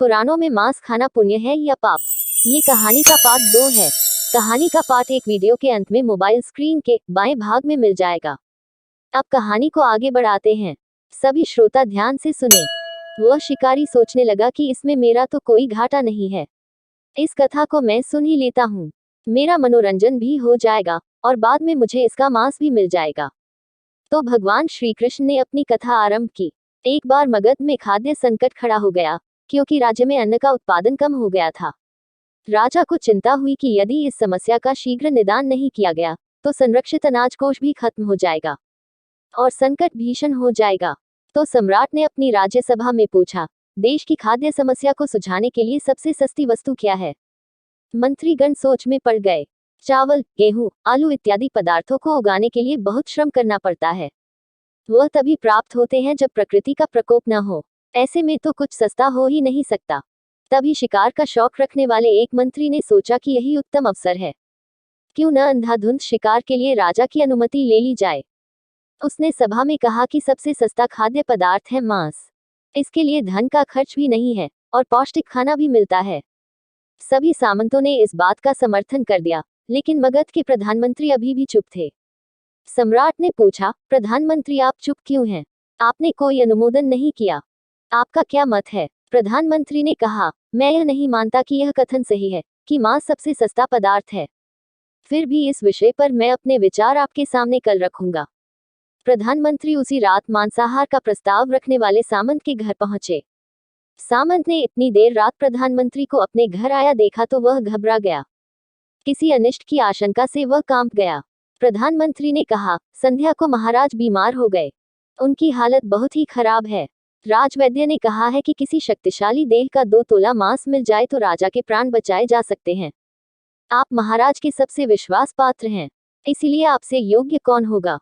पुराणों में मांस खाना पुण्य है या पाप? ये कहानी का पार्ट 2 है। कहानी का पार्ट 1 वीडियो के अंत में मोबाइल स्क्रीन के बाएं भाग में मिल जाएगा। अब कहानी को आगे बढ़ाते हैं। सभी श्रोता ध्यान से सुने। वह शिकारी सोचने लगा कि इसमें मेरा तो कोई घाटा नहीं है। इस कथा को मैं सुन ही लेता हूँ। मेरा मनोरंजन भी हो जाएगा और बाद में मुझे इसका मांस भी मिल जाएगा। तो भगवान श्री कृष्ण ने अपनी कथा आरंभ की। एक बार मगध में खाद्य संकट खड़ा हो गया, क्योंकि राज्य में अन्न का उत्पादन कम हो गया था। राजा को चिंता हुई कि यदि इस समस्या का शीघ्र निदान नहीं किया गया तो संरक्षित अनाज कोष भी खत्म हो जाएगा और संकट भीषण हो जाएगा। तो सम्राट ने अपनी राज्यसभा में पूछा, देश की खाद्य समस्या को सुझाने के लिए सबसे सस्ती वस्तु क्या है? मंत्रीगण सोच में पड़ गए। चावल, गेहूं, आलू इत्यादि पदार्थों को उगाने के लिए बहुत श्रम करना पड़ता है। वह तभी प्राप्त होते हैं जब प्रकृति का प्रकोप न हो। ऐसे में तो कुछ सस्ता हो ही नहीं सकता। तभी शिकार का शौक रखने वाले एक मंत्री ने सोचा कि यही उत्तम अवसर है। क्यों न अंधाधुंध शिकार के लिए राजा की अनुमति ले ली जाए। उसने सभा में कहा कि सबसे सस्ता खाद्य पदार्थ है मांस। इसके लिए धन का खर्च भी नहीं है और पौष्टिक खाना भी मिलता है। सभी सामंतों ने इस बात का समर्थन कर दिया, लेकिन मगध के प्रधानमंत्री अभी भी चुप थे। सम्राट ने पूछा, प्रधानमंत्री आप चुप क्यों हैं? आपने कोई अनुमोदन नहीं किया। आपका क्या मत है? प्रधानमंत्री ने कहा, मैं यह नहीं मानता कि यह कथन सही है कि मांस सबसे सस्ता पदार्थ है। फिर भी इस विषय पर मैं अपने विचार आपके सामने कल रखूंगा। प्रधानमंत्री उसी रात मांसाहार का प्रस्ताव रखने वाले सामंत के घर पहुंचे। सामंत ने इतनी देर रात प्रधानमंत्री को अपने घर आया देखा तो वह घबरा गया। किसी अनिष्ट की आशंका से वह कांप गया। प्रधानमंत्री ने कहा, संध्या को महाराज बीमार हो गए। उनकी हालत बहुत ही खराब है। राजवैद्य ने कहा है कि किसी शक्तिशाली देह का 2 तोला मांस मिल जाए तो राजा के प्राण बचाए जा सकते हैं। आप महाराज के सबसे विश्वास पात्र हैं, इसीलिए आपसे योग्य कौन होगा?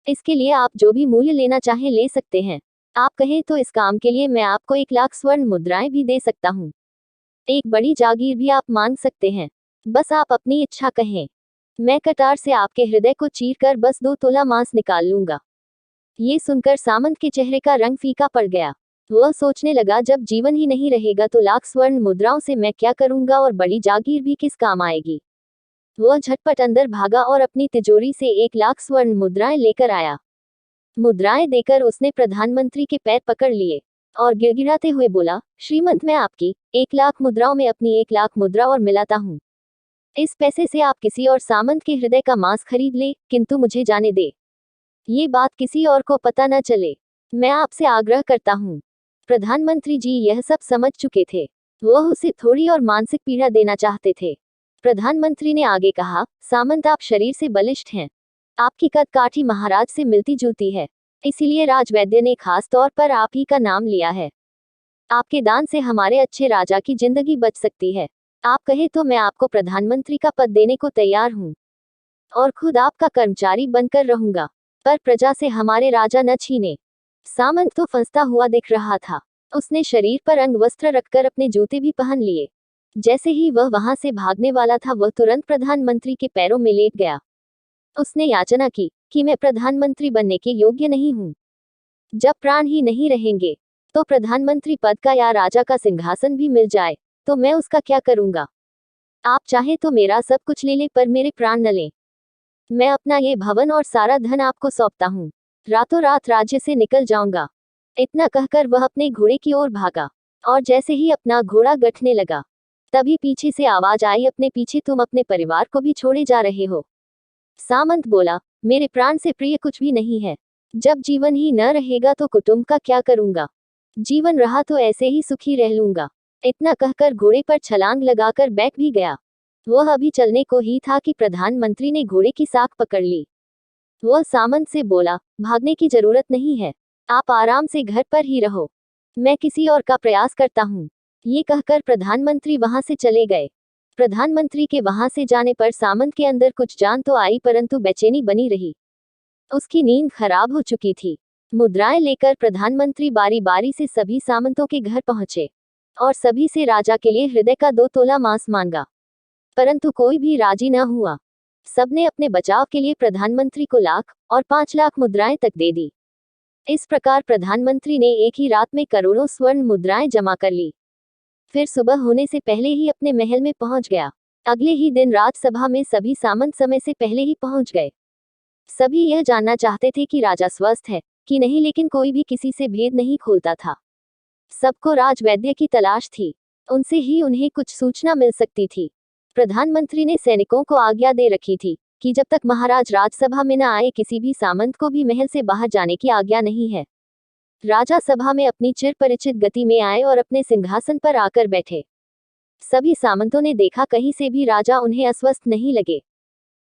इसके लिए आप जो भी मूल्य लेना चाहें ले सकते हैं। आप कहें तो इस काम के लिए मैं आपको 1 लाख स्वर्ण मुद्राएं भी दे सकता हूँ। एक बड़ी जागीर भी आप मांग सकते हैं। बस आप अपनी इच्छा कहें। मैं कटार से आपके हृदय को चीर कर बस 2 तोला मांस निकाल लूंगा। ये सुनकर सामंत के चेहरे का रंग फीका पड़ गया। वह सोचने लगा, जब जीवन ही नहीं रहेगा तो लाख स्वर्ण मुद्राओं से मैं क्या करूंगा और बड़ी जागीर भी किस काम आएगी। वह झटपट अंदर भागा और अपनी तिजोरी से 1 लाख स्वर्ण मुद्राएं लेकर आया। मुद्राएं देकर उसने प्रधानमंत्री के पैर पकड़ लिए और गिड़गिड़ाते हुए बोला, श्रीमंत मैं आपकी 1 लाख मुद्राओं में अपनी 1 लाख मुद्रा और मिलाता हूँ। इस पैसे से आप किसी और सामंत के हृदय का मांस खरीद ले, किंतु मुझे जाने दे। ये बात किसी और को पता न चले। मैं आपसे आग्रह करता हूँ। प्रधानमंत्री जी यह सब समझ चुके थे। वह उसे थोड़ी और मानसिक पीड़ा देना चाहते थे। प्रधानमंत्री ने आगे कहा, सामंत आप शरीर से बलिष्ठ हैं। आपकी कद काठी महाराज से मिलती जुलती है, इसीलिए राजवैद्य ने खास तौर पर आप ही का नाम लिया है। आपके दान से हमारे अच्छे राजा की जिंदगी बच सकती है। आप कहे तो मैं आपको प्रधानमंत्री का पद देने को तैयार हूँ और खुद आपका कर्मचारी बनकर रहूंगा, पर प्रजा से हमारे राजा न छीने। सामंत तो फंसता हुआ दिख रहा था। उसने शरीर पर अंग वस्त्र रखकर अपने जूते भी पहन लिए। जैसे ही वह वहां से भागने वाला था वह तुरंत प्रधानमंत्री के पैरों में लेट गया। उसने याचना की कि मैं प्रधानमंत्री बनने के योग्य नहीं हूँ। जब प्राण ही नहीं रहेंगे तो प्रधानमंत्री पद का या राजा का सिंहासन भी मिल जाए तो मैं उसका क्या करूंगा? आप चाहे तो मेरा सब कुछ ले ले, पर मेरे प्राण न लें। मैं अपना ये भवन और सारा धन आपको सौंपता हूँ। रातों रात राज्य से निकल जाऊंगा। इतना कहकर वह अपने घोड़े की ओर भागा और जैसे ही अपना घोड़ा गठने लगा तभी पीछे से आवाज आई, अपने पीछे तुम अपने परिवार को भी छोड़े जा रहे हो। सामंत बोला, मेरे प्राण से प्रिय कुछ भी नहीं है। जब जीवन ही न रहेगा तो कुटुंब का क्या करूंगा? जीवन रहा तो ऐसे ही सुखी रह लूंगा। इतना कहकर घोड़े पर छलांग लगाकर बैठ भी गया। वह अभी चलने को ही था कि प्रधानमंत्री ने घोड़े की साख पकड़ ली। वह सामंत से बोला, भागने की जरूरत नहीं है। आप आराम से घर पर ही रहो। मैं किसी और का प्रयास करता हूँ। ये कहकर प्रधानमंत्री वहां से चले गए। प्रधानमंत्री के वहां से जाने पर सामंत के अंदर कुछ जान तो आई, परंतु बेचैनी बनी रही। उसकी नींद खराब हो चुकी थी। मुद्राएं लेकर प्रधानमंत्री बारी बारी से सभी सामंतों के घर पहुंचे और सभी से राजा के लिए हृदय का 2 तोला मांस मांगा, परंतु कोई भी राजी न हुआ। सबने अपने बचाव के लिए प्रधानमंत्री को 1 लाख और 5 लाख मुद्राएं तक दे दी। इस प्रकार प्रधानमंत्री ने एक ही रात में करोड़ों स्वर्ण मुद्राएं जमा कर ली। फिर सुबह होने से पहले ही अपने महल में पहुंच गया। अगले ही दिन राजसभा में सभी सामंत समय से पहले ही पहुंच गए। सभी यह जानना चाहते थे कि राजा स्वस्थ है कि नहीं, लेकिन कोई भी किसी से भेद नहीं खोलता था। सबको राजवैद्य की तलाश थी, उनसे ही उन्हें कुछ सूचना मिल सकती थी। प्रधानमंत्री ने सैनिकों को आज्ञा दे रखी थी कि जब तक महाराज राजसभा में न आए किसी भी सामंत को भी महल से बाहर जाने की आज्ञा नहीं है। राजा सभा में अपनी चिर परिचित गति में आए और अपने सिंहासन पर आकर बैठे। सभी सामंतों ने देखा कहीं से भी राजा उन्हें अस्वस्थ नहीं लगे।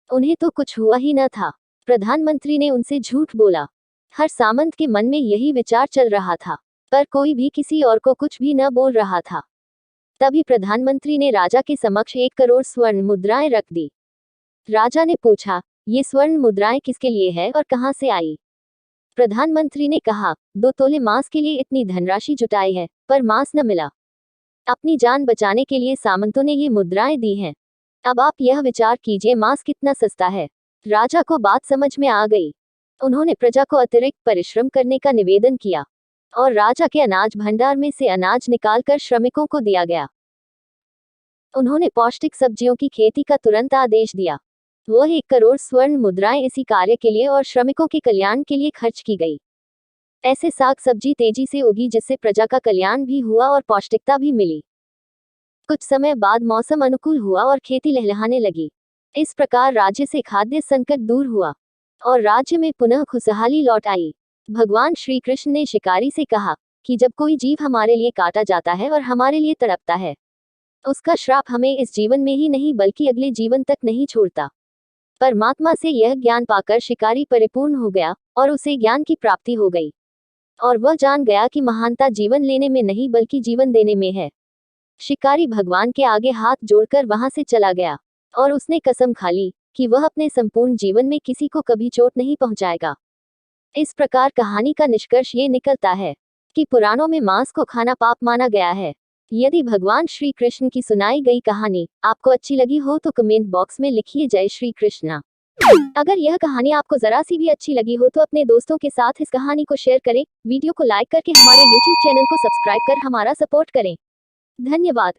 उन्हें तो कुछ हुआ ही न था। प्रधानमंत्री ने उनसे झूठ बोला। हर सामंत के मन में यही विचार चल रहा था, पर कोई भी किसी और को कुछ भी न बोल रहा था। तभी प्रधानमंत्री ने राजा के समक्ष 1 करोड़ स्वर्ण मुद्राएं रख दी। राजा ने पूछा, ये स्वर्ण मुद्राएं किसके लिए है और कहां से आई? प्रधानमंत्री ने कहा, 2 तोले मांस के लिए इतनी धनराशि जुटाई है, पर मांस न मिला। अपनी जान बचाने के लिए सामंतों ने ये मुद्राएं दी हैं। अब आप यह विचार कीजिए मांस कितना सस्ता है। राजा को बात समझ में आ गई। उन्होंने प्रजा को अतिरिक्त परिश्रम करने का निवेदन किया और राजा के अनाज भंडार में से अनाज निकालकर श्रमिकों को दिया गया। उन्होंने पौष्टिक सब्जियों की खेती का तुरंत आदेश दिया। वह 1 करोड़ स्वर्ण मुद्राएं इसी कार्य के लिए और श्रमिकों के कल्याण के लिए खर्च की गई। ऐसे साग सब्जी तेजी से उगी जिससे प्रजा का कल्याण भी हुआ और पौष्टिकता भी मिली। कुछ समय बाद मौसम अनुकूल हुआ और खेती लहलहाने लगी। इस प्रकार राज्य से खाद्य संकट दूर हुआ और राज्य में पुनः खुशहाली लौट आई। भगवान श्री कृष्ण ने शिकारी से कहा कि जब कोई जीव हमारे लिए काटा जाता है और हमारे लिए तड़पता है, उसका श्राप हमें इस जीवन में ही नहीं बल्कि अगले जीवन तक नहीं छोड़ता। परमात्मा से यह ज्ञान पाकर शिकारी परिपूर्ण हो गया और उसे ज्ञान की प्राप्ति हो गई और वह जान गया कि महानता जीवन लेने में नहीं बल्कि जीवन देने में है। शिकारी भगवान के आगे हाथ जोड़कर वहां से चला गया और उसने कसम खा ली कि वह अपने संपूर्ण जीवन में किसी को कभी चोट नहीं पहुंचाएगा। इस प्रकार कहानी का निष्कर्ष ये निकलता है कि पुराणों में मांस को खाना पाप माना गया है। यदि भगवान श्री कृष्ण की सुनाई गई कहानी आपको अच्छी लगी हो तो कमेंट बॉक्स में लिखिए जय श्री कृष्णा। अगर यह कहानी आपको जरा सी भी अच्छी लगी हो तो अपने दोस्तों के साथ इस कहानी को शेयर करें, वीडियो को लाइक करके हमारे YouTube चैनल को सब्सक्राइब कर हमारा सपोर्ट करें। धन्यवाद।